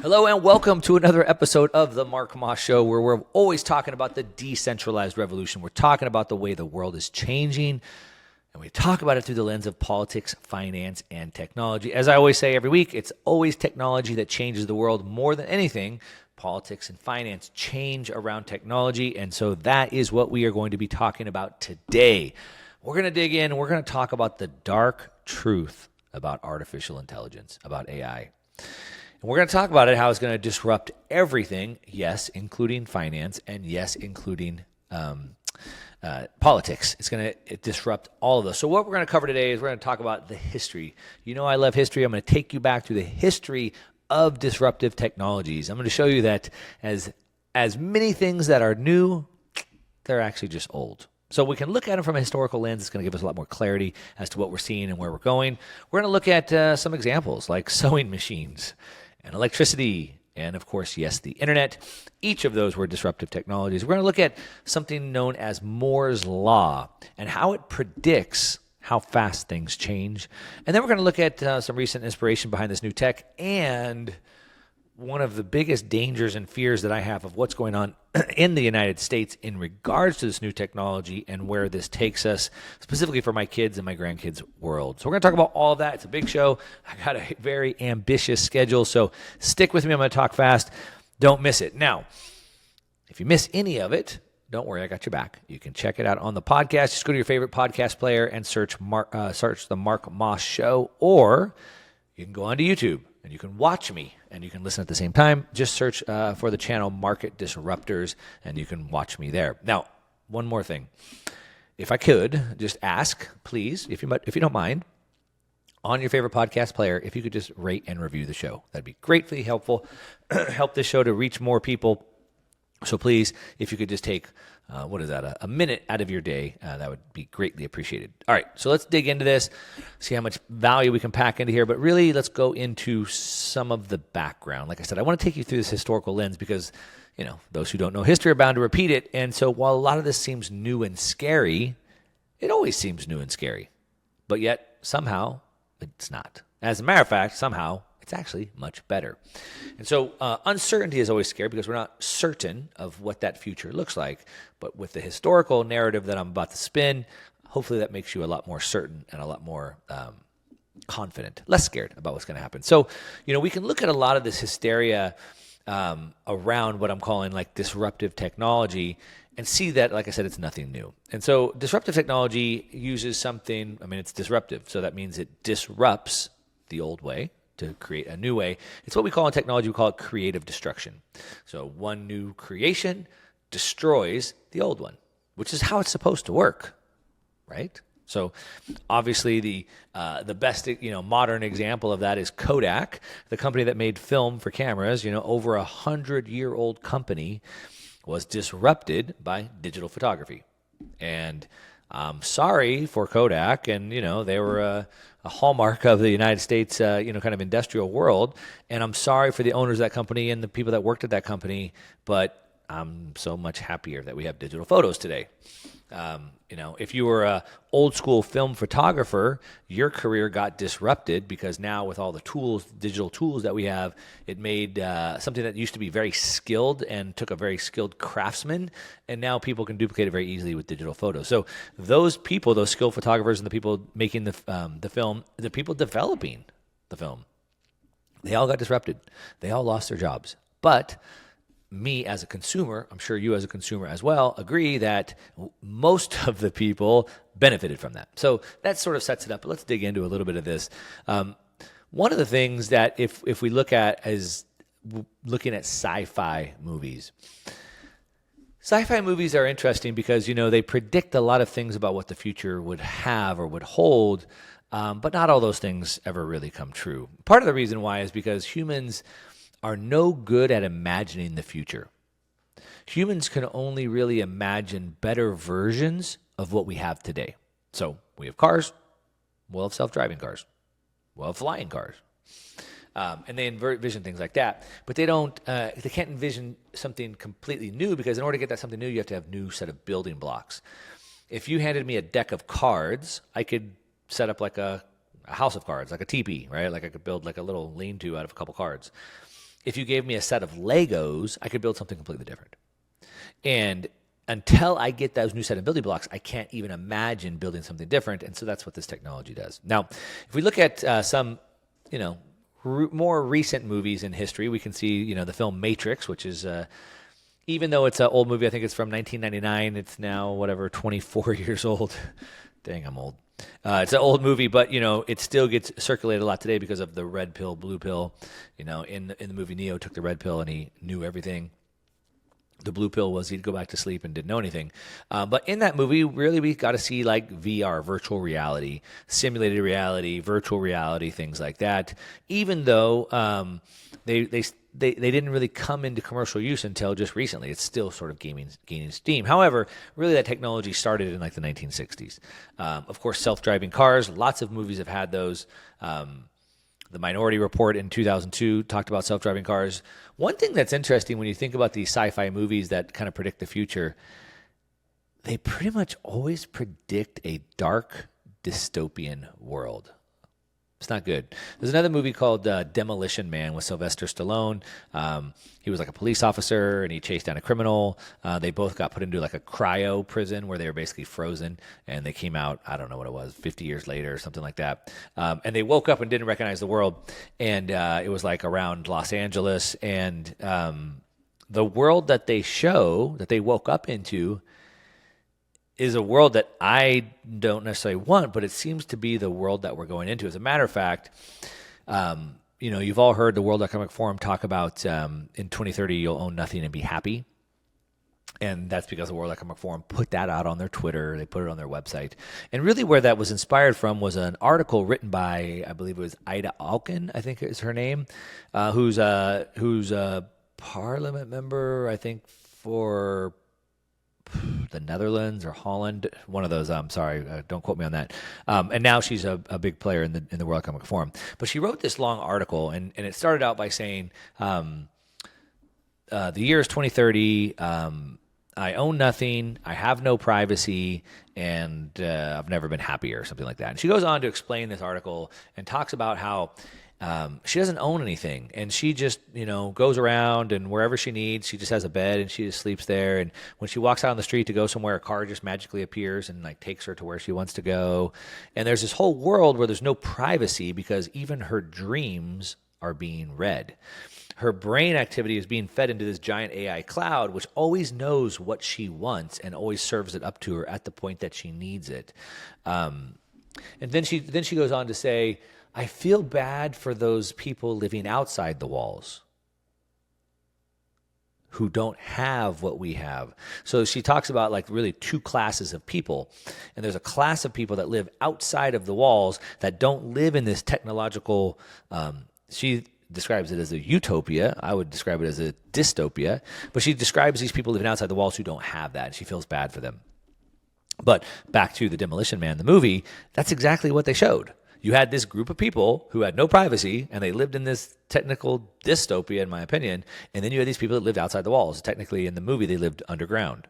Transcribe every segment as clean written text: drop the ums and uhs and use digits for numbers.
Hello and welcome to another episode of the Mark Moss Show, where we're always talking about the decentralized revolution. We're talking about the way the world is changing, and we talk about it through the lens of politics, finance, and technology. As I always say every week, it's always technology that changes the world more than anything. Politics and finance change around technology, and so that is what we are going to be talking about today. We're going to dig in. We're going to talk about the dark truth about artificial intelligence, about AI. And we're going to talk about it, how it's going to disrupt everything, yes, including finance, and yes, including politics. It's going to disrupt all of those. So what we're going to cover today is we're going to talk about the history. You know I love history. I'm going to take you back to the history of disruptive technologies. I'm going to show you that as many things that are new, they're actually just old. So we can look at them from a historical lens. It's going to give us a lot more clarity as to what we're seeing and where we're going. We're going to look at some examples like sewing machines and electricity, and of course, yes, the internet. Each of those were disruptive technologies. We're going to look at something known as Moore's Law and how it predicts how fast things change. And then we're going to look at some recent inspiration behind this new tech and one of the biggest dangers and fears that I have of what's going on in the United States in regards to this new technology and where this takes us, specifically for my kids and my grandkids' world. So we're going to talk about all of that. It's a big show. I got a very ambitious schedule, so stick with me. I'm going to talk fast. Don't miss it. Now, if you miss any of it, don't worry, I got your back. You can check it out on the podcast. Just go to your favorite podcast player and search the Mark Moss Show, or you can go onto YouTube and you can watch me and you can listen at the same time. Just search for the channel Market Disruptors and you can watch me there. Now, one more thing. If I could just ask, please, if you don't mind, on your favorite podcast player, if you could just rate and review the show. That'd be greatly helpful. Help this show to reach more people. So please, if you could just take, a minute out of your day, that would be greatly appreciated. All right, so let's dig into this, see how much value we can pack into here. But really, let's go into some of the background. Like I said, I want to take you through this historical lens because, those who don't know history are bound to repeat it. And so while a lot of this seems new and scary, it always seems new and scary. But yet, somehow, it's not. As a matter of fact, somehow, it's actually much better. And so uncertainty is always scary because we're not certain of what that future looks like. But with the historical narrative that I'm about to spin, hopefully that makes you a lot more certain and a lot more confident, less scared about what's going to happen. So, we can look at a lot of this hysteria around what I'm calling like disruptive technology and see that, like I said, it's nothing new. And so disruptive technology uses something, it's disruptive. So that means it disrupts the old way to create a new way. It's what we call in technology, we call it creative destruction. So one new creation destroys the old one, which is how it's supposed to work, right? So obviously the best modern example of that is Kodak, the company that made film for cameras. Over 100-year-old company was disrupted by digital photography. And I'm sorry for Kodak, and they were a hallmark of the United States, kind of industrial world. And I'm sorry for the owners of that company and the people that worked at that company, but I'm so much happier that we have digital photos today. If you were a old school film photographer, your career got disrupted because now with all the tools, digital tools that we have, it made something that used to be very skilled and took a very skilled craftsman, and now people can duplicate it very easily with digital photos. So those people, those skilled photographers and the people making the film, the people developing the film, they all got disrupted. They all lost their jobs. But me as a consumer, I'm sure you as a consumer as well, agree that most of the people benefited from that. So that sort of sets it up. But let's dig into a little bit of this. One of the things that if we look at is looking at sci-fi movies. Sci-fi movies are interesting because, they predict a lot of things about what the future would have or would hold, but not all those things ever really come true. Part of the reason why is because humans are no good at imagining the future. Humans can only really imagine better versions of what we have today. So we have cars, we'll have self-driving cars, we'll have flying cars. And they envision things like that, but they can't envision something completely new because in order to get that something new, you have to have a new set of building blocks. If you handed me a deck of cards, I could set up like a house of cards, like a teepee, right? Like I could build like a little lean-to out of a couple cards. if you gave me a set of Legos, I could build something completely different. And until I get those new set of building blocks, I can't even imagine building something different. And so that's what this technology does. Now, if we look at some, more recent movies in history, we can see, the film Matrix, which is, even though it's an old movie, I think it's from 1999. It's now, 24 years old. Dang, I'm old. It's an old movie, but, it still gets circulated a lot today because of the red pill, blue pill. In the movie, Neo took the red pill and he knew everything. The blue pill was he'd go back to sleep and didn't know anything. But in that movie, really, we got to see like VR, virtual reality, simulated reality, virtual reality, things like that. Even though they didn't really come into commercial use until just recently. It's still sort of gaining steam. However, really that technology started in like the 1960s. Of course, self-driving cars, lots of movies have had those. The Minority Report in 2002 talked about self-driving cars. One thing that's interesting when you think about these sci-fi movies that kind of predict the future, they pretty much always predict a dark, dystopian world. It's not good. There's another movie called Demolition Man with Sylvester Stallone. He was like a police officer and he chased down a criminal. They both got put into like a cryo prison where they were basically frozen, and they came out, I don't know what it was, 50 years later or something like that. And they woke up and didn't recognize the world. And it was like around Los Angeles. And the world that they woke up into is a world that I don't necessarily want, but it seems to be the world that we're going into. As a matter of fact, you've all heard the World Economic Forum talk about in 2030 you'll own nothing and be happy. And that's because the World Economic Forum put that out on their Twitter. They put it on their website. And really where that was inspired from was an article written by, I believe it was Ida Alkin, I think is her name, who's a parliament member, I think, for the Netherlands or Holland, one of those. Sorry, don't quote me on that. And now she's a big player in the World Economic Forum. But she wrote this long article, and it started out by saying, the year is 2030. I own nothing. I have no privacy, and I've never been happier, or something like that. And she goes on to explain this article and talks about how she doesn't own anything, and she just, goes around, and wherever she needs, she just has a bed and she just sleeps there. And when she walks out on the street to go somewhere, a car just magically appears and like takes her to where she wants to go. And there's this whole world where there's no privacy because even her dreams are being read. Her brain activity is being fed into this giant AI cloud, which always knows what she wants and always serves it up to her at the point that she needs it. And then she goes on to say, I feel bad for those people living outside the walls who don't have what we have. So she talks about like really two classes of people. And there's a class of people that live outside of the walls that don't live in this technological, she describes it as a utopia. I would describe it as a dystopia. But she describes these people living outside the walls who don't have that. And she feels bad for them. But back to the Demolition Man, the movie, that's exactly what they showed. You had this group of people who had no privacy, and they lived in this technical dystopia, in my opinion. And then you had these people that lived outside the walls. Technically, in the movie, they lived underground,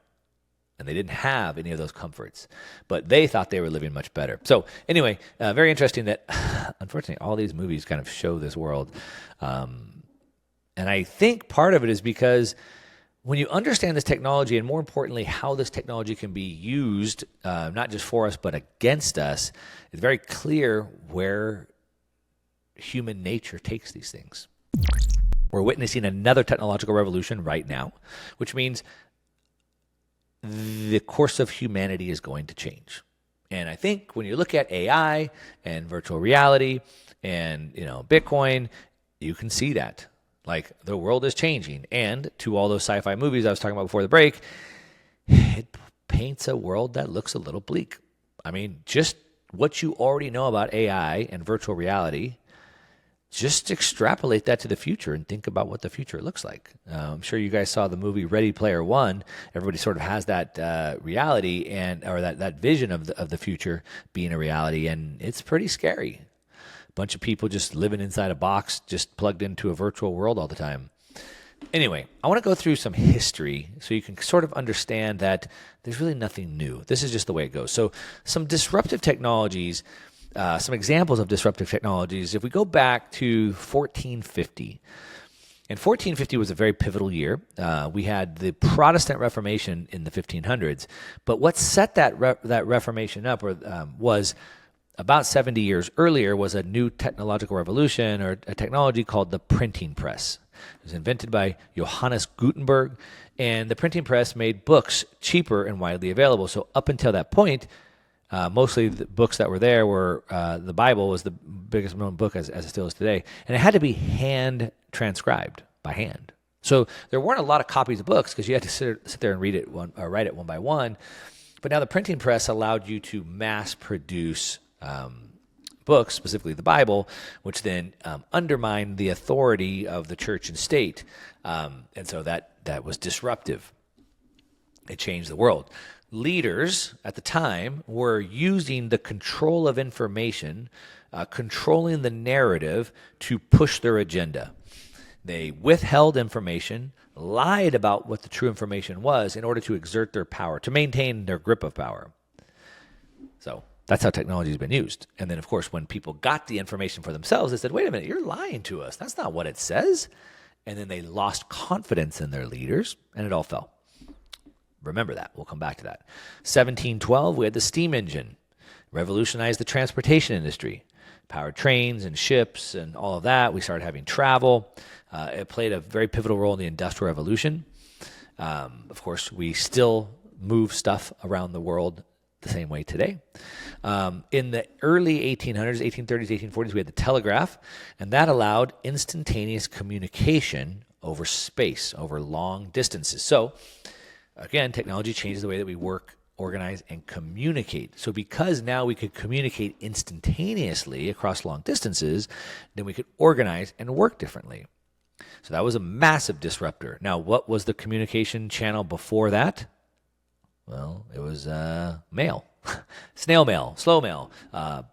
and they didn't have any of those comforts. But they thought they were living much better. So anyway, very interesting that, unfortunately, all these movies kind of show this world. And I think part of it is because when you understand this technology, and more importantly, how this technology can be used, not just for us, but against us, it's very clear where human nature takes these things. We're witnessing another technological revolution right now, which means the course of humanity is going to change. And I think when you look at AI and virtual reality and, Bitcoin, you can see that. Like, the world is changing. And to all those sci-fi movies I was talking about before the break, it paints a world that looks a little bleak. I mean, just what you already know about AI and virtual reality, just extrapolate that to the future and think about what the future looks like. I'm sure you guys saw the movie Ready Player One. Everybody sort of has that reality or that vision of the future being a reality, and it's pretty scary. Bunch of people just living inside a box, just plugged into a virtual world all the time. Anyway, I want to go through some history so you can sort of understand that there's really nothing new. This is just the way it goes. So some disruptive technologies, some examples of disruptive technologies. If we go back to 1450, And 1450 was a very pivotal year. We had the Protestant Reformation in the 1500s, but what set that Reformation up was about 70 years earlier was a new technological revolution or a technology called the printing press. It was invented by Johannes Gutenberg, and the printing press made books cheaper and widely available. So up until that point, mostly the books that were there were the Bible was the biggest known book as it still is today, and it had to be hand transcribed by hand. So there weren't a lot of copies of books because you had to sit there and write it one by one. But now the printing press allowed you to mass produce books, specifically the Bible, which then undermined the authority of the church and state. And so that was disruptive. It changed the world. Leaders at the time were using the control of information, controlling the narrative to push their agenda. They withheld information, lied about what the true information was in order to exert their power, to maintain their grip of power. So that's how technology has been used. And then, of course, when people got the information for themselves, they said, wait a minute, you're lying to us. That's not what it says. And then they lost confidence in their leaders, and it all fell. Remember that. We'll come back to that. 1712, we had the steam engine. Revolutionized the transportation industry. Powered trains and ships and all of that. We started having travel. It played a very pivotal role in the Industrial Revolution. Of course, we still move stuff around the world the same way today. In the early 1800s, 1830s, 1840s, we had the telegraph, and that allowed instantaneous communication over space, over long distances. So, again, technology changes the way that we work, organize, and communicate. So because now we could communicate instantaneously across long distances, then we could organize and work differently. So that was a massive disruptor. Now, what was the communication channel before that? Well, it was mail, snail mail, slow mail,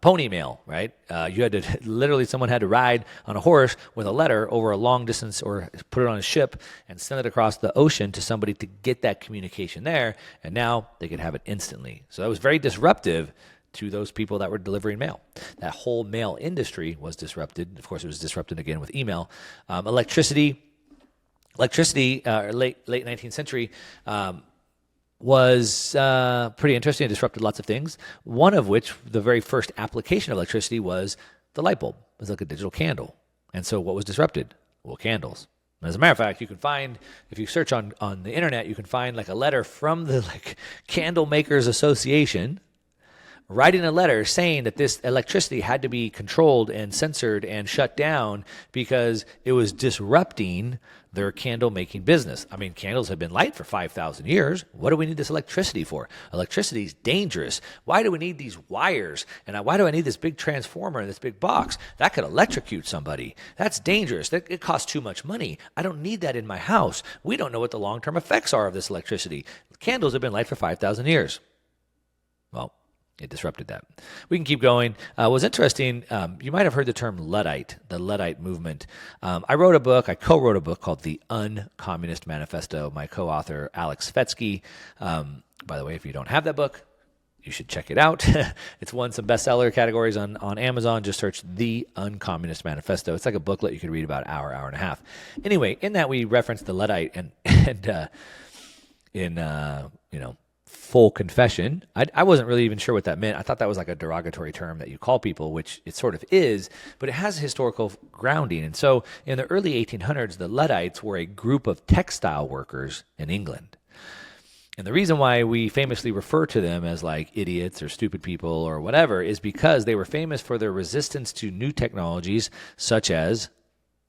pony mail, right? You had to literally, someone had to ride on a horse with a letter over a long distance or put it on a ship and send it across the ocean to somebody to get that communication there. And now they could have it instantly. So that was very disruptive to those people that were delivering mail. That whole mail industry was disrupted. Of course, it was disrupted again with email. Electricity, late 19th century, was pretty interesting. It disrupted lots of things. One of which, the very first application of electricity was the light bulb. It was like a digital candle. And so what was disrupted? Well, candles. And as a matter of fact, you can find, if you search on the internet, you can find like a letter from the Candle Makers Association writing a letter saying that this electricity had to be controlled and censored and shut down because it was disrupting their candle making business. I mean, candles have been light for 5,000 years. What do we need this electricity for? Electricity is dangerous. Why do we need these wires? And why do I need this big transformer and this big box? That could electrocute somebody. That's dangerous. It costs too much money. I don't need that in my house. We don't know what the long-term effects are of this electricity. Candles have been light for 5,000 years. Well, it disrupted that. We can keep going. What's interesting, you might have heard the term Luddite, the Luddite movement. I co-wrote a book called The Uncommunist Manifesto. My co-author, Alex Fetsky. By the way, if you don't have that book, you should check it out. It's won some bestseller categories on Amazon. Just search The Uncommunist Manifesto. It's like a booklet you could read about an hour and a half. Anyway, in that we referenced the Luddite and full confession. I wasn't really even sure what that meant. I thought that was like a derogatory term that you call people, which it sort of is, but it has historical grounding. And so in the early 1800s, the Luddites were a group of textile workers in England. And the reason why we famously refer to them as like idiots or stupid people or whatever is because they were famous for their resistance to new technologies such as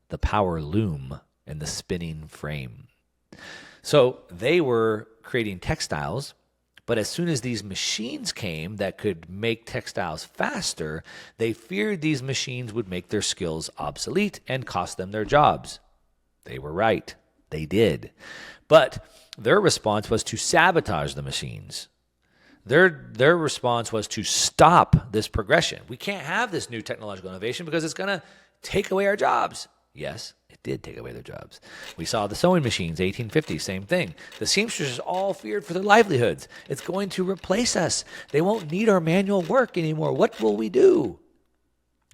the power loom and the spinning frame. So they were creating textiles. But as soon as these machines came that could make textiles faster, they feared these machines would make their skills obsolete and cost them their jobs. They were right. They did. But their response was to sabotage the machines. Their response was to stop this progression. We can't have this new technological innovation because it's going to take away our jobs. Yes, it did take away their jobs. We saw the sewing machines, 1850, same thing. The seamstresses all feared for their livelihoods. It's going to replace us. They won't need our manual work anymore. What will we do?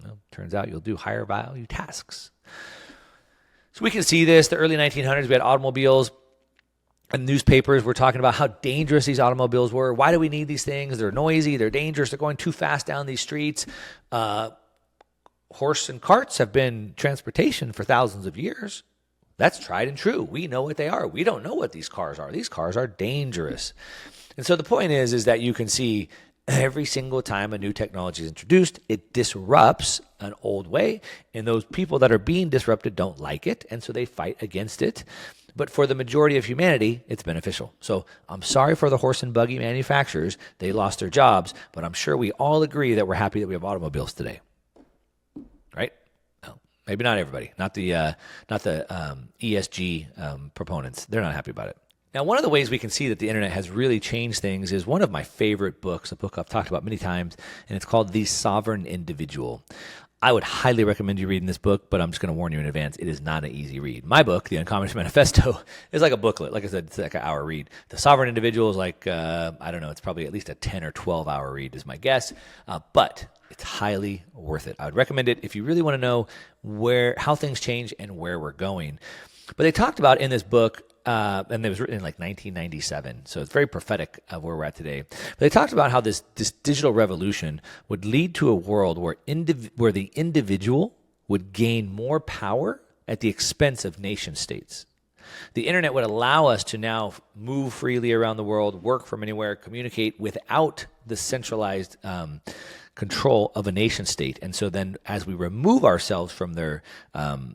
Well, turns out you'll do higher value tasks. So we can see this. The early 1900s, we had automobiles. And newspapers were talking about how dangerous these automobiles were. Why do we need these things? They're noisy. They're dangerous. They're going too fast down these streets. Horse and carts have been transportation for thousands of years. That's tried and true. We know what they are. We don't know what these cars are. These cars are dangerous. And so the point is that you can see every single time a new technology is introduced, it disrupts an old way. And those people that are being disrupted don't like it. And so they fight against it. But for the majority of humanity, it's beneficial. So I'm sorry for the horse and buggy manufacturers. They lost their jobs, but I'm sure we all agree that we're happy that we have automobiles today. Right? No, maybe not everybody. Not the ESG proponents. They're not happy about it. Now, one of the ways we can see that the internet has really changed things is one of my favorite books, a book I've talked about many times, and it's called The Sovereign Individual. I would highly recommend you reading this book, but I'm just going to warn you in advance, it is not an easy read. My book, The Uncommunist Manifesto, is like a booklet. Like I said, it's like an hour read. The Sovereign Individual is like, I don't know, it's probably at least a 10 or 12-hour read is my guess, but it's highly worth it. I would recommend it if you really want to know how things change and where we're going. But they talked about in this book, and it was written in like 1997, so it's very prophetic of where we're at today. But they talked about how this digital revolution would lead to a world where the individual would gain more power at the expense of nation states. The internet would allow us to now move freely around the world, work from anywhere, communicate without the centralized control of a nation state. And so then as we remove ourselves from their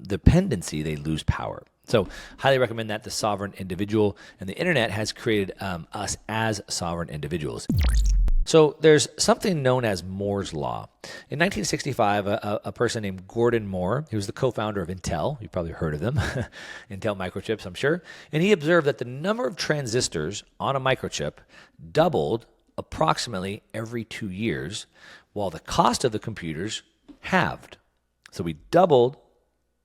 dependency, they lose power. So highly recommend that, The Sovereign Individual. And the internet has created us as sovereign individuals. So there's something known as Moore's Law. In 1965, a person named Gordon Moore, he was the co-founder of Intel. You've probably heard of them, Intel microchips, I'm sure. And he observed that the number of transistors on a microchip doubled approximately every 2 years, while the cost of the computers halved. So we doubled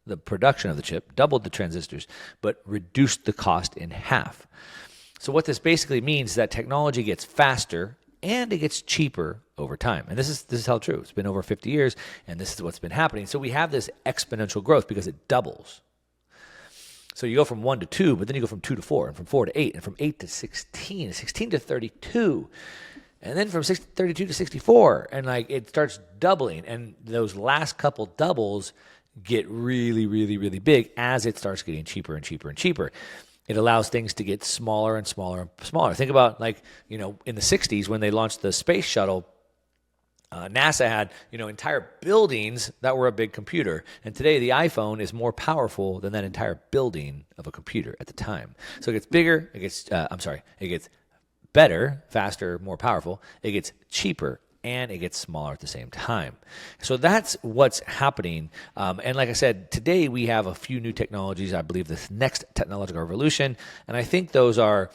the production of the chip, doubled the transistors, but reduced the cost in half. So what this basically means is that technology gets faster and it gets cheaper over time. And this is how true. It's been over 50 years, and this is what's been happening. So we have this exponential growth because it doubles. So you go from 1 to 2, but then you go from 2 to 4, and from 4 to 8, and from 8 to 16, and 16 to 32, and then from 32 to 64, and like it starts doubling. And those last couple doubles get really, really, really big as it starts getting cheaper and cheaper and cheaper. It allows things to get smaller and smaller and smaller. Think about in the 60s when they launched the space shuttle, NASA had, entire buildings that were a big computer. And today the iPhone is more powerful than that entire building of a computer at the time. So it gets bigger, it gets better, faster, more powerful, it gets cheaper, and it gets smaller at the same time. So that's what's happening. And like I said, today we have a few new technologies, I believe, this next technological revolution. And I think those are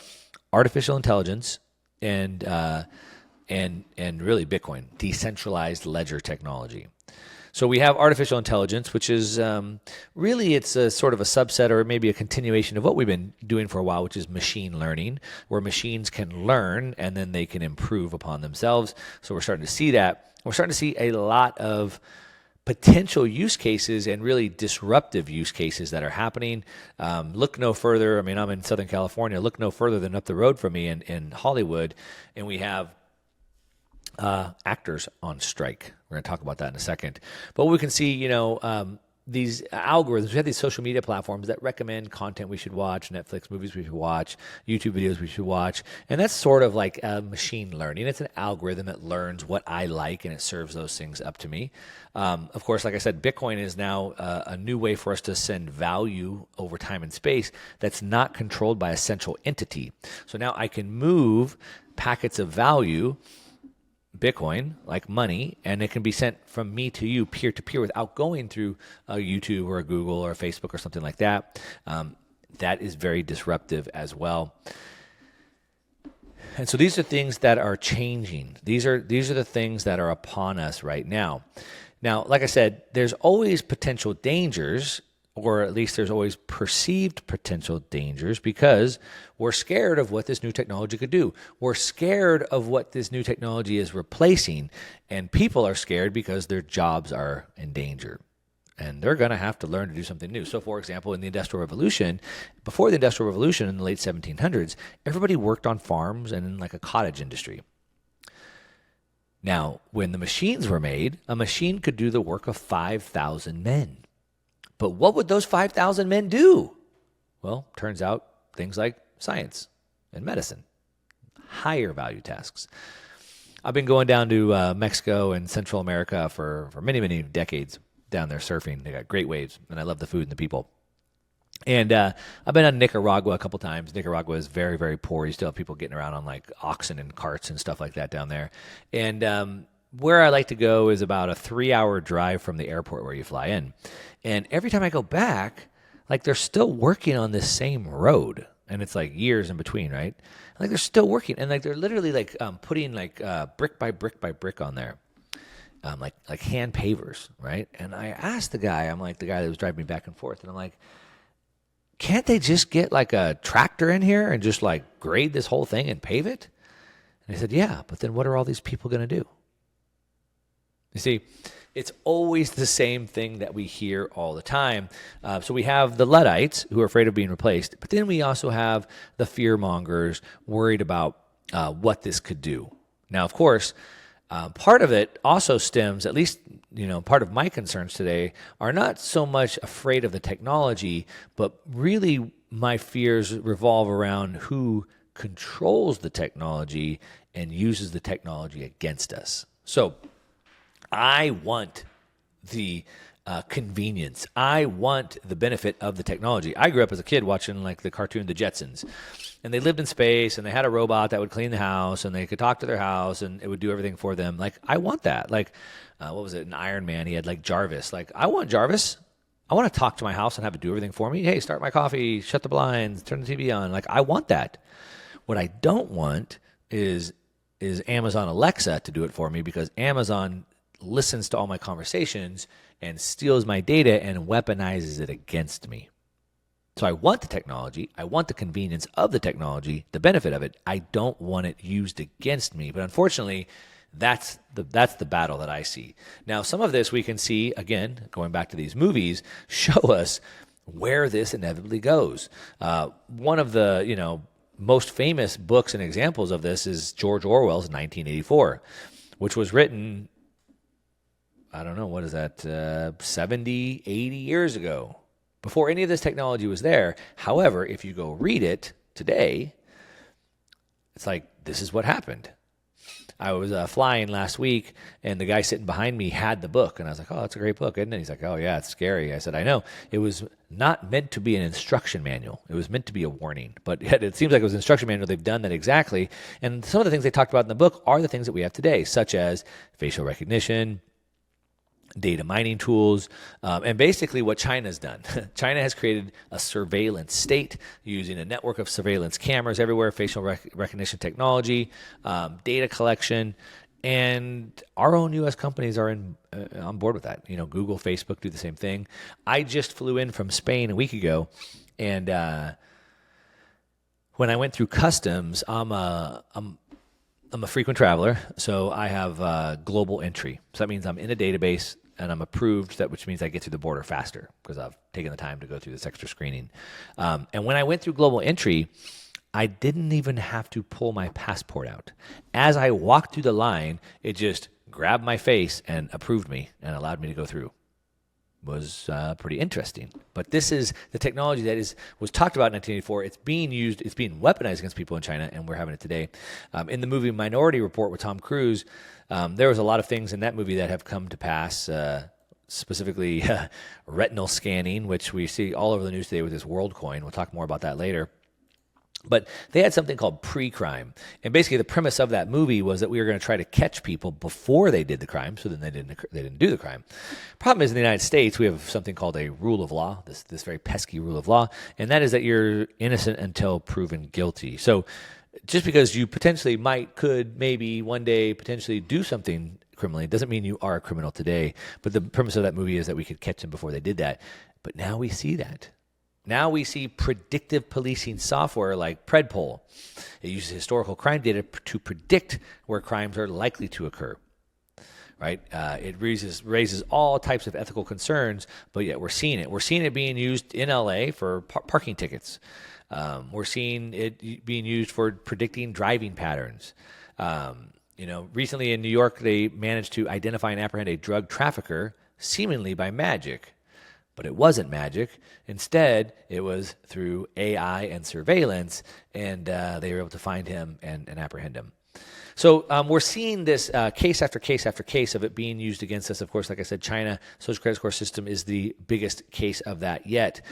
artificial intelligence and really Bitcoin, decentralized ledger technology. So we have artificial intelligence, which is really it's a sort of a subset or maybe a continuation of what we've been doing for a while, which is machine learning, where machines can learn and then they can improve upon themselves. So we're starting to see that. We're starting to see a lot of potential use cases and really disruptive use cases that are happening. Look no further. I mean, I'm in Southern California. Look no further than up the road from me in Hollywood, and we have actors on strike. We're going to talk about that in a second. But we can see, these algorithms. We have these social media platforms that recommend content we should watch, Netflix movies we should watch, YouTube videos we should watch. And that's sort of like machine learning. It's an algorithm that learns what I like and it serves those things up to me. Of course, like I said, Bitcoin is now a new way for us to send value over time and space that's not controlled by a central entity. So now I can move packets of value, Bitcoin, like money, and it can be sent from me to you peer-to-peer without going through a YouTube or a Google or a Facebook or something like that. That is very disruptive as well. And so these are things that are changing. These are the things that are upon us right now. Now, like I said, there's always potential dangers, or at least there's always perceived potential dangers, because we're scared of what this new technology could do. We're scared of what this new technology is replacing, and people are scared because their jobs are in danger. And they're going to have to learn to do something new. So, for example, in the Industrial Revolution, before the Industrial Revolution in the late 1700s, everybody worked on farms and in like a cottage industry. Now, when the machines were made, a machine could do the work of 5,000 men. But what would those 5,000 men do? Well, turns out things like science and medicine, higher value tasks. I've been going down to Mexico and Central America for many, many decades down there surfing. They got great waves, and I love the food and the people. And I've been on Nicaragua a couple times. Nicaragua is very, very poor. You still have people getting around on like oxen and carts and stuff like that down there. And where I like to go is about a 3-hour drive from the airport where you fly in. And every time I go back, like they're still working on this same road. And it's like years in between, right? Like they're still working. And like they're literally like putting like brick by brick by brick on there. Like hand pavers, right? And I asked the guy, I'm like the guy that was driving me back and forth. And I'm like, can't they just get like a tractor in here and just like grade this whole thing and pave it? And he said, yeah, but then what are all these people going to do? You see, it's always the same thing that we hear all the time. So we have the Luddites who are afraid of being replaced, but then we also have the fear mongers worried about what this could do. Now, of course, part of it also stems, at least, part of my concerns today are not so much afraid of the technology, but really my fears revolve around who controls the technology and uses the technology against us. So I want the convenience. I want the benefit of the technology. I grew up as a kid watching like the cartoon The Jetsons. And they lived in space, and they had a robot that would clean the house, and they could talk to their house, and it would do everything for them. Like, I want that. Like, what was it? In Iron Man, he had like Jarvis. Like, I want Jarvis. I want to talk to my house and have it do everything for me. Hey, start my coffee, shut the blinds, turn the TV on. Like, I want that. What I don't want is Amazon Alexa to do it for me, because Amazon listens to all my conversations and steals my data and weaponizes it against me. So I want the technology. I want the convenience of the technology, the benefit of it. I don't want it used against me. But unfortunately, that's the battle that I see. Now, some of this we can see, again, going back to these movies, show us where this inevitably goes. One of the, most famous books and examples of this is George Orwell's 1984, which was written, I don't know, what is that, 70, 80 years ago, before any of this technology was there. However, if you go read it today, it's like, this is what happened. I was flying last week, and the guy sitting behind me had the book, and I was like, oh, that's a great book, isn't it? He's like, oh, yeah, it's scary. I said, I know. It was not meant to be an instruction manual. It was meant to be a warning, but it seems like it was an instruction manual. They've done that exactly, and some of the things they talked about in the book are the things that we have today, such as facial recognition, data mining tools, and basically what China's done. China has created a surveillance state using a network of surveillance cameras everywhere, facial recognition technology, data collection, and our own U.S. companies are on board with that. Google, Facebook do the same thing. I just flew in from Spain a week ago, and when I went through customs, I'm a frequent traveler, so I have global entry. So that means I'm in a database and I'm approved, which means I get through the border faster because I've taken the time to go through this extra screening. And when I went through global entry, I didn't even have to pull my passport out. As I walked through the line, it just grabbed my face and approved me and allowed me to go through. Was pretty interesting. But this is the technology that was talked about in 1984. It's being used, it's being weaponized against people in China, and we're having it today. In the movie Minority Report with Tom Cruise, there was a lot of things in that movie that have come to pass, specifically retinal scanning, which we see all over the news today with this WorldCoin. We'll talk more about that later. But they had something called pre-crime. And basically the premise of that movie was that we were going to try to catch people before they did the crime, so then they didn't do the crime. Problem is, in the United States, we have something called a rule of law, this very pesky rule of law, and that is that you're innocent until proven guilty. So just because you potentially could, maybe one day potentially do something criminally, doesn't mean you are a criminal today. But the premise of that movie is that we could catch them before they did that. But now we see that. Now we see predictive policing software like Predpol. It uses historical crime data to predict where crimes are likely to occur. right? It raises all types of ethical concerns, but yet we're seeing it. We're seeing it being used in LA for parking tickets. We're seeing it being used for predicting driving patterns. Recently in New York, they managed to identify and apprehend a drug trafficker seemingly by magic. But it wasn't magic. Instead, it was through AI and surveillance, and they were able to find him and apprehend him. So we're seeing this case after case after case of it being used against us. Of course, like I said, China social credit score system is the biggest case of that yet.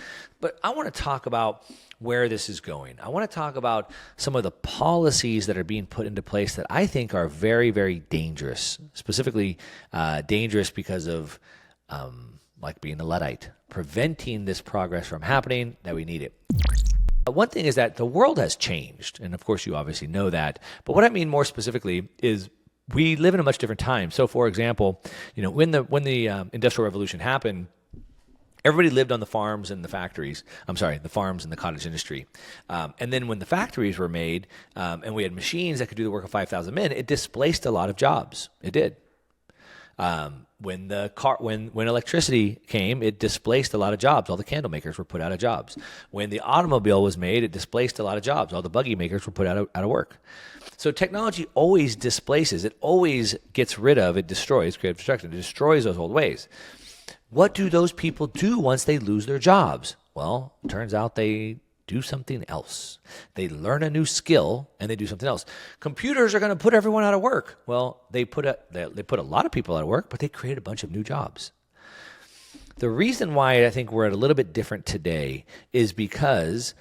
But I want to talk about where this is going. I want to talk about some of the policies that are being put into place that I think are very, very dangerous, specifically dangerous because of like being a Luddite, preventing this progress from happening, that we need it. One thing is that the world has changed, and of course you obviously know that, but what I mean more specifically is we live in a much different time. So for example, when the Industrial Revolution happened, everybody lived on the farms and the factories. The farms and the cottage industry. And then when the factories were made and we had machines that could do the work of 5,000 men, it displaced a lot of jobs. It did. When electricity came, it displaced a lot of jobs. All the candle makers were put out of jobs. When the automobile was made, it displaced a lot of jobs. All the buggy makers were put out of work. So technology always displaces. It always gets rid of. It destroys. Creative destruction. It destroys those old ways. What do those people do once they lose their jobs? Well, it turns out they do something else. They learn a new skill and they do something else. Computers are going to put everyone out of work. Well, they put a lot of people out of work, but they create a bunch of new jobs. The reason why I think we're at a little bit different today is because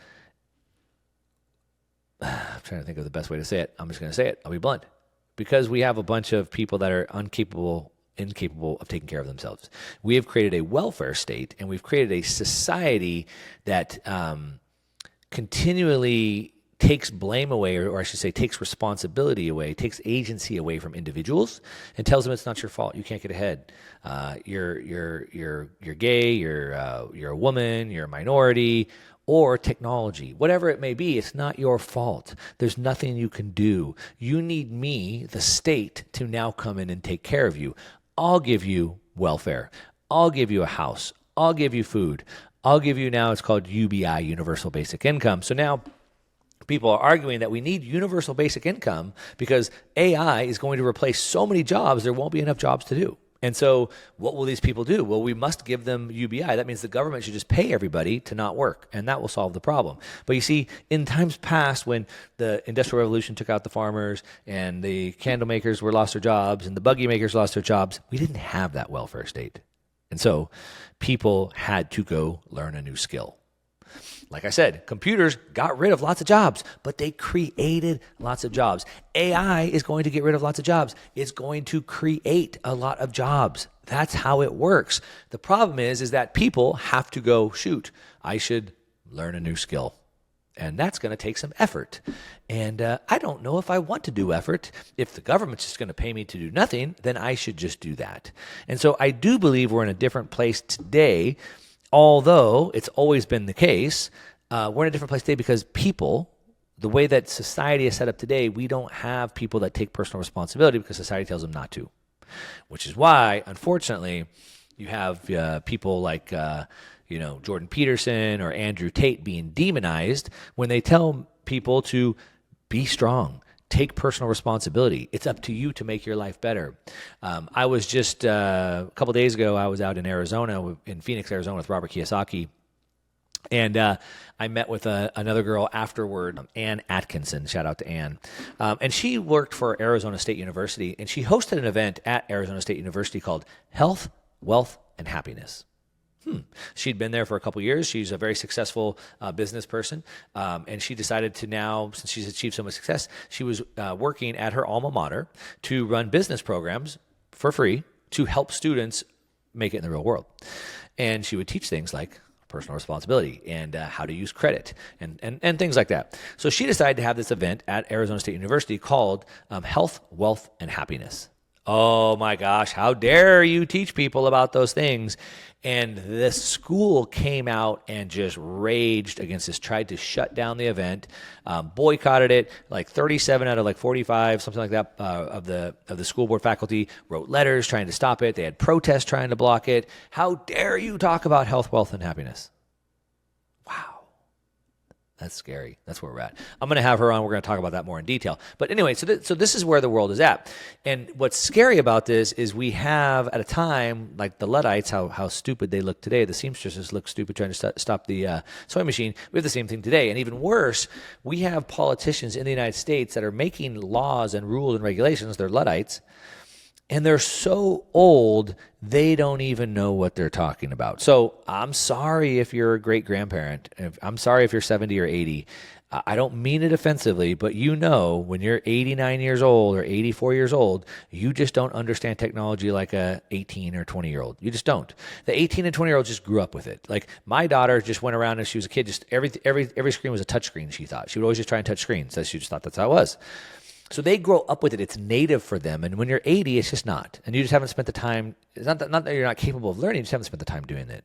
I'm trying to think of the best way to say it. I'm just going to say it. I'll be blunt. Because we have a bunch of people that are incapable of taking care of themselves. We have created a welfare state, and we've created a society that continually takes blame away, or I should say takes responsibility away, takes agency away from individuals, and tells them it's not your fault. You can't get ahead. You're gay. You're a woman. You're a minority, or technology, whatever it may be. It's not your fault. There's nothing you can do. You need me, the state, to now come in and take care of you. I'll give you welfare. I'll give you a house. I'll give you food. I'll give you, now it's called UBI, Universal Basic Income. So now people are arguing that we need universal basic income because AI is going to replace so many jobs, there won't be enough jobs to do. And so what will these people do? Well, we must give them UBI. That means the government should just pay everybody to not work, and that will solve the problem. But you see, in times past, when the Industrial Revolution took out the farmers and the candle makers lost their jobs and the buggy makers lost their jobs, we didn't have that welfare state. And so people had to go learn a new skill. Like I said, computers got rid of lots of jobs, but they created lots of jobs. AI is going to get rid of lots of jobs. It's going to create a lot of jobs. That's how it works. The problem is that people have to go, shoot, I should learn a new skill. And that's going to take some effort. And I don't know if I want to do effort. If the government's just going to pay me to do nothing, then I should just do that. And so I do believe we're in a different place today, although it's always been the case. We're in a different place today because people, the way that society is set up today, we don't have people that take personal responsibility because society tells them not to. Which is why, unfortunately, you have people like Jordan Peterson or Andrew Tate being demonized when they tell people to be strong, take personal responsibility. It's up to you to make your life better. I was just a couple days ago, I was out in Arizona, in Phoenix, Arizona, with Robert Kiyosaki. And I met with another girl afterward, Ann Atkinson. Shout out to Ann. And she worked for Arizona State University, and she hosted an event at Arizona State University called Health, Wealth, and Happiness. She'd been there for a couple years. She's a very successful business person. And she decided to now, since she's achieved so much success, she was working at her alma mater to run business programs for free to help students make it in the real world. And she would teach things like personal responsibility and how to use credit and things like that. So she decided to have this event at Arizona State University called Health, Wealth, and Happiness. Oh my gosh, how dare you teach people about those things? And this school came out and just raged against this, tried to shut down the event, boycotted it. Like 37 out of like 45, something like that, of the school board faculty wrote letters trying to stop it. They had protests trying to block it. How dare you talk about health, wealth, and happiness? Wow. That's scary. That's where we're at. I'm going to have her on. We're going to talk about that more in detail. But anyway, so this is where the world is at. And what's scary about this is we have, at a time, like the Luddites, how stupid they look today. The seamstresses look stupid trying to stop the sewing machine. We have the same thing today. And even worse, we have politicians in the United States that are making laws and rules and regulations. They're Luddites. And they're so old, they don't even know what they're talking about. So I'm sorry if you're a great-grandparent. I'm sorry if you're 70 or 80. I don't mean it offensively, but you know when you're 89 years old or 84 years old, you just don't understand technology like a 18 or 20-year-old. You just don't. The 18 and 20-year-old just grew up with it. Like my daughter just went around as she was a kid, just every screen was a touch screen, she thought. She would always just try and touch screens. So she just thought that's how it was. So they grow up with it. It's native for them. And when you're 80, it's just not. And you just haven't spent the time. It's not that you're not capable of learning. You just haven't spent the time doing it.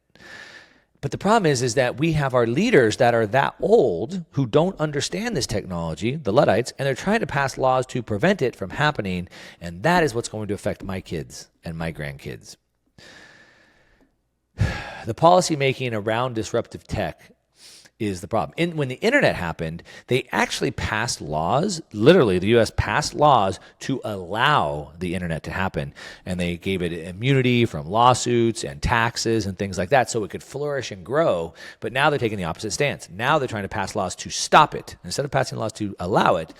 But the problem is that we have our leaders that are that old who don't understand this technology, the Luddites, and they're trying to pass laws to prevent it from happening. And that is what's going to affect my kids and my grandkids. The policy making around disruptive tech is the problem. When the internet happened, they actually passed laws, literally the U.S. passed laws to allow the internet to happen. And they gave it immunity from lawsuits and taxes and things like that so it could flourish and grow. But now they're taking the opposite stance. Now they're trying to pass laws to stop it. Instead of passing laws to allow it,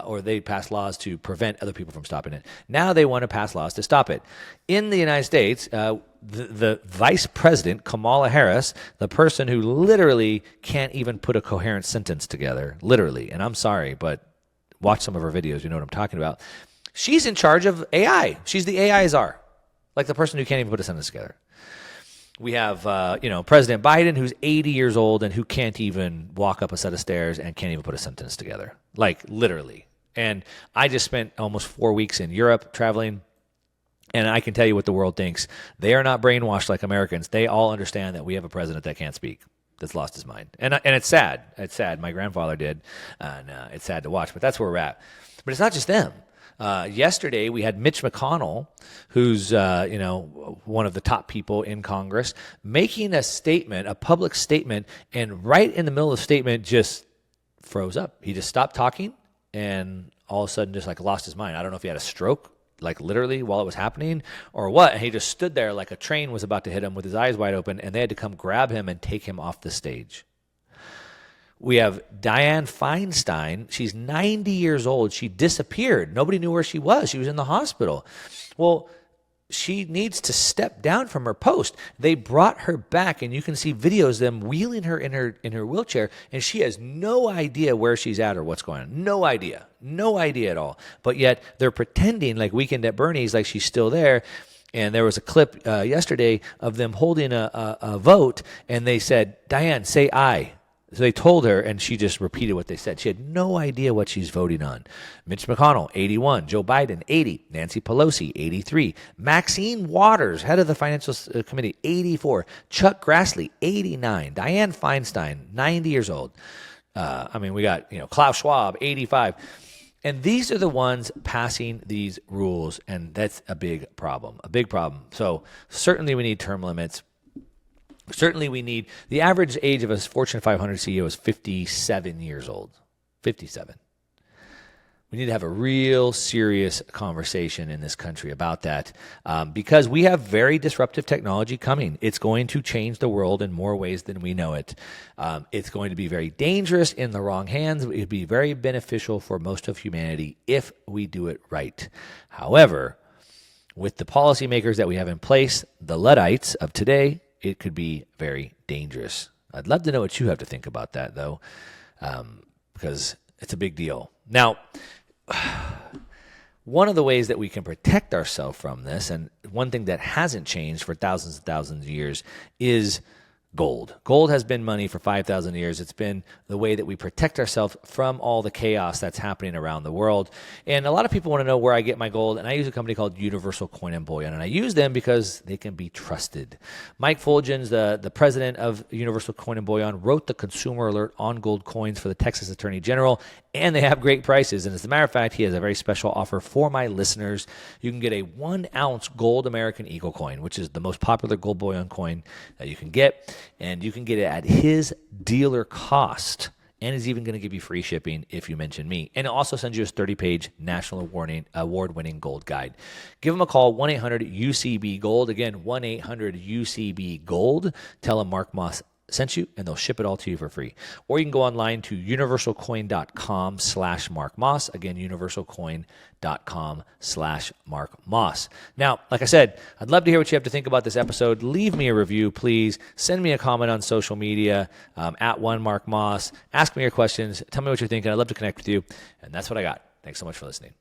or they pass laws to prevent other people from stopping it. Now they want to pass laws to stop it. In the United States, the vice president, Kamala Harris, the person who literally can't even put a coherent sentence together, literally, and I'm sorry, but watch some of her videos, you know what I'm talking about. She's in charge of AI. She's the AI czar, like the person who can't even put a sentence together. We have, President Biden, who's 80 years old and who can't even walk up a set of stairs and can't even put a sentence together, like literally. And I just spent almost 4 weeks in Europe traveling. And I can tell you what the world thinks. They are not brainwashed like Americans. They all understand that we have a president that can't speak, that's lost his mind. And it's sad. It's sad. My grandfather did, and it's sad to watch. But that's where we're at. But it's not just them. Yesterday, we had Mitch McConnell, who's one of the top people in Congress, making a statement, a public statement, and right in the middle of the statement just froze up. He just stopped talking and all of a sudden just like lost his mind. I don't know if he had a stroke, like literally while it was happening or what. And he just stood there like a train was about to hit him with his eyes wide open, and they had to come grab him and take him off the stage. We have Dianne Feinstein. She's 90 years old. She disappeared. Nobody knew where she was. She was in the hospital. Well, she needs to step down from her post. They brought her back, and you can see videos of them wheeling her in her wheelchair, and she has no idea where she's at or what's going on. No idea at all. But yet they're pretending like Weekend at Bernie's, like she's still there. And there was a clip yesterday of them holding a vote, and they said, "Diane, say aye." So they told her, and she just repeated what they said. She had no idea what she's voting on. Mitch McConnell, 81. Joe Biden, 80. Nancy Pelosi, 83. Maxine Waters, head of the Financial Committee, 84. Chuck Grassley, 89. Dianne Feinstein, 90 years old. We got, Klaus Schwab, 85. And these are the ones passing these rules, and that's a big problem, So certainly we need term limits. Certainly we need, the average age of a Fortune 500 CEO is 57 years old. 57. We need to have a real serious conversation in this country about that because we have very disruptive technology coming. It's going to change the world in more ways than we know it. It's going to be very dangerous in the wrong hands. It would be very beneficial for most of humanity if we do it right. However, with the policymakers that we have in place, the Luddites of today, it could be very dangerous. I'd love to know what you have to think about that, though, because it's a big deal. Now, one of the ways that we can protect ourselves from this, and one thing that hasn't changed for thousands and thousands of years, is gold. Gold has been money for 5,000 years. It's been the way that we protect ourselves from all the chaos that's happening around the world. And a lot of people want to know where I get my gold, and I use a company called Universal Coin and Bullion, and I use them because they can be trusted. Mike Fulgens, the president of Universal Coin and Bullion, wrote the consumer alert on gold coins for the Texas Attorney General, and they have great prices. And as a matter of fact, he has a very special offer for my listeners. You can get a 1 ounce gold American Eagle coin, which is the most popular gold bullion coin that you can get. And you can get it at his dealer cost. And he's even going to give you free shipping if you mention me. And it also sends you a 30-page national award-winning gold guide. Give him a call, 1-800-UCB-GOLD. Again, 1-800-UCB-GOLD. Tell him Mark Moss sent you, and they'll ship it all to you for free. Or you can go online to universalcoin.com/Mark Moss. Again, universalcoin.com/Mark Moss. Now, like I said, I'd love to hear what you have to think about this episode. Leave me a review, please. Send me a comment on social media, at @1MarkMoss. Ask me your questions. Tell me what you're thinking. I'd love to connect with you. And that's what I got. Thanks so much for listening.